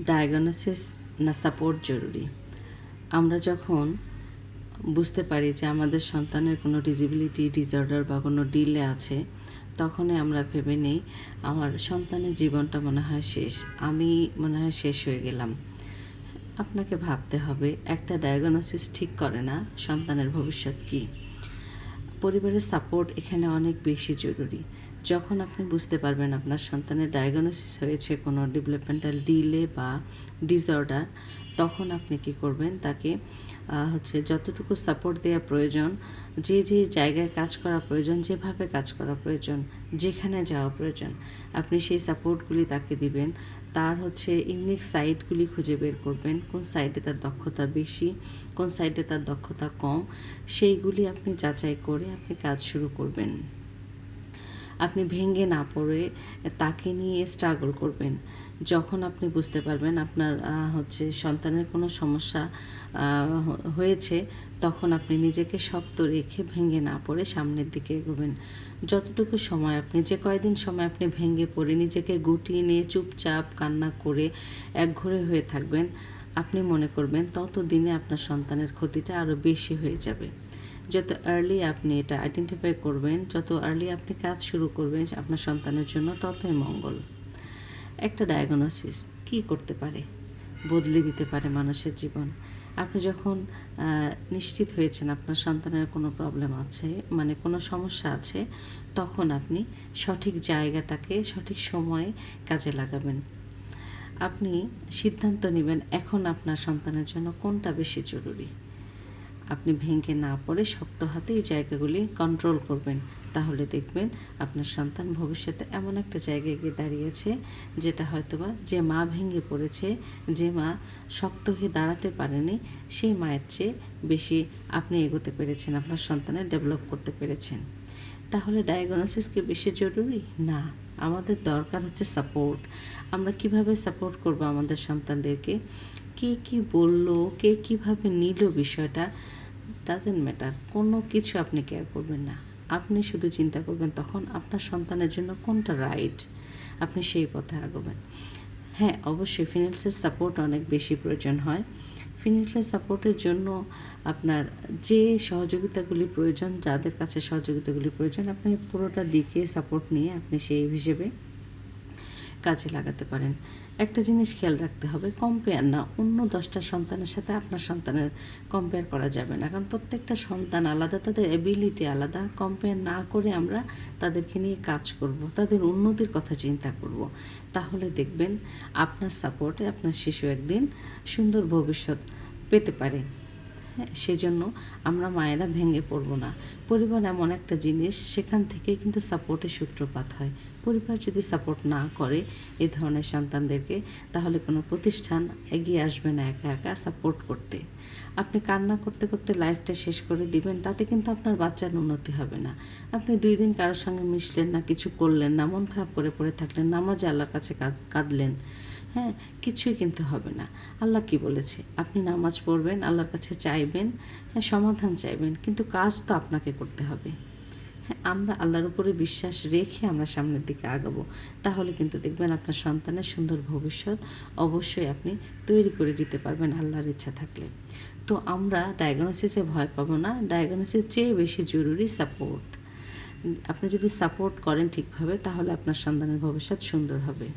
Diagnosis না support জরুরি? আমরা যখন বুঝতে পারি যে আমাদের সন্তানের কোনো ডিসেবিলিটি, ডিসঅর্ডার বা কোনো ডিলে আছে, তখনই আমরা ভেবে নেই আমার সন্তানের জীবনটা মনে হয় শেষ, আমি মনে হয় শেষ হয়ে গেলাম। আপনাকে ভাবতে হবে, একটা ডায়াগনোসিস ঠিক করে না সন্তানের ভবিষ্যৎ কী। পরিবারের সাপোর্ট এখানে অনেক বেশি জরুরি। যখন আপনি বুঝতে পারবেন আপনার সন্তানের ডায়াগনোসিস হয়েছে কোনো ডেভেলপমেন্টাল ডিলে বা ডিসঅর্ডার, তখন আপনি কী করবেন, তাকে যতটুকু সাপোর্ট দেওয়া প্রয়োজন, যে যে জায়গায় কাজ করা প্রয়োজন, যেভাবে কাজ করা প্রয়োজন, যেখানে যাওয়া প্রয়োজন, আপনি সেই সাপোর্টগুলি তাকে দিবেন। তার ইউনিক সাইডগুলি খুঁজে বের করবেন, কোন সাইডে তার দক্ষতা বেশি, কোন সাইডে তার দক্ষতা কম, সেইগুলি আপনি যাচাই করে আপনি কাজ শুরু করবেন। আপনি ভেঙে না পড়ে তাকে নিয়ে স্ট্রাগল করবেন। যখন আপনি বুঝতে পারবেন আপনার সন্তানের কোনো সমস্যা হয়েছে, তখন আপনি নিজেকে শক্ত রেখে ভেঙে না পড়ে সামনের দিকে এগোবেন। যতটুকু সময় আপনি, যে কয়দিন সময় আপনি ভেঙে পড়ে নিজেকে গুটিয়ে নিয়ে চুপচাপ কান্না করে একঘরে হয়ে থাকবেন, আপনি মনে করবেন তত দিনে আপনার সন্তানের ক্ষতিটা আরও বেশি হয়ে যাবে। যত আর্লি আপনি এটা আইডেন্টিফাই করবেন, যত আর্লি আপনি কাজ শুরু করবেন আপনার সন্তানের জন্য, ততই মঙ্গল। একটা ডায়াগনোসিস কী করতে পারে? বদলে দিতে পারে মানুষের জীবন। আপনি যখন নিশ্চিত হয়েছেন আপনার সন্তানের কোনো প্রবলেম আছে, মানে কোনো সমস্যা আছে, তখন আপনি সঠিক জায়গাটাকে সঠিক সময়ে কাজে লাগাবেন। আপনি সিদ্ধান্ত নেবেন এখন আপনার সন্তানের জন্য কোনটা বেশি জরুরি। আপনি ভেঙে না পড়ে শক্ত হাতে এই জায়গাগুলি কন্ট্রোল করবেন। তাহলে দেখবেন আপনার সন্তান ভবিষ্যতে এমন একটা জায়গায় গিয়ে দাঁড়িয়েছে, যেটা হয়তোবা যে মা ভেঙে পড়েছে, যে মা শক্ত হয়ে দাঁড়াতে পারেনি, সেই মায়ের চেয়ে বেশি আপনি এগোতে পেরেছেন, আপনার সন্তানের ডেভেলপ করতে পেরেছেন। তাহলে ডায়াগনোসিস কি বেশি জরুরি? না, আমাদের দরকার সাপোর্ট। আমরা কিভাবে সাপোর্ট করব আমাদের সন্তানদেরকে, কে কী বললো, কে কীভাবে নিল বিষয়টা, ডাজেন্ট ম্যাটার, কোনো কিছু আপনি কেয়ার করবেন না। আপনি শুধু চিন্তা করবেন তখন আপনার সন্তানের জন্য কোনটা রাইট, আপনি সেই পথে আগাবেন। হ্যাঁ, অবশ্যই ফিনান্সিয়াল সাপোর্ট অনেক বেশি প্রয়োজন হয়। ফিনান্সিয়াল সাপোর্টের জন্য আপনার যে সহযোগিতাগুলি প্রয়োজন, যাদের কাছে সহযোগিতাগুলি প্রয়োজন, আপনি পুরোটা দিকে সাপোর্ট নিয়ে আপনি সেই হিসেবে কাজে লাগাতে পারেন। একটা জিনিস খেয়াল রাখতে হবে, কম্পেয়ার না, অন্য 10টা সন্তানের সাথে আপনার সন্তানের কম্পেয়ার করা যাবে না, কারণ প্রত্যেকটা সন্তান আলাদা, তাদের অ্যাবিলিটি আলাদা। কম্পেয়ার না করে আমরা তাদেরকে নিয়ে কাজ করব, তাদের উন্নতির কথা চিন্তা করব। তাহলে দেখবেন আপনার সাপোর্টে আপনার শিশু একদিন সুন্দর ভবিষ্যৎ পেতে পারে। হ্যাঁ, সেজন্য আমরা মায়েরা ভেঙে পড়ব না। পরিবার এমন একটা জিনিস, সেখান থেকেই কিন্তু সাপোর্টের সূত্রপাত হয়। পরিবার যদি সাপোর্ট না করে এই ধরনের সন্তানদেরকে, তাহলে কোনো প্রতিষ্ঠান এগিয়ে আসবে না একা একা সাপোর্ট করতে। আপনি কান্না করতে করতে লাইফটা শেষ করে দিবেন, তাতে কিন্তু আপনার বাচ্চার উন্নতি হবে না। আপনি 2 দিন কারোর সঙ্গে মিশলেন না, কিছু করলেন না, মন খারাপ করে পড়ে থাকলেন, নামাজে আল্লাহর কাছে কাঁদলেন, হ্যাঁ, কিছুই কিন্তু হবে না। আল্লাহ কি বলেছে? আপনি নামাজ পড়বেন, আল্লাহর কাছে চাইবেন, হ্যাঁ, সমাধান চাইবেন, কিন্তু কাজ তো আপনাকে করতে হবে। হ্যাঁ, আমরা আল্লাহর উপরে বিশ্বাস রেখে আমরা সামনের দিকে আগাবো, তাহলে কিন্তু দেখবেন আপনার সন্তানের সুন্দর ভবিষ্যৎ অবশ্যই আপনি তৈরি করে যেতে পারবেন আল্লাহর ইচ্ছা থাকলে। তো আমরা ডায়াগনোসিসে ভয় পাবো না, ডায়াগনোসিস চেয়ে বেশি জরুরি সাপোর্ট। আপনি যদি সাপোর্ট করেন ঠিকভাবে, তাহলে আপনার সন্তানের ভবিষ্যৎ সুন্দর হবে।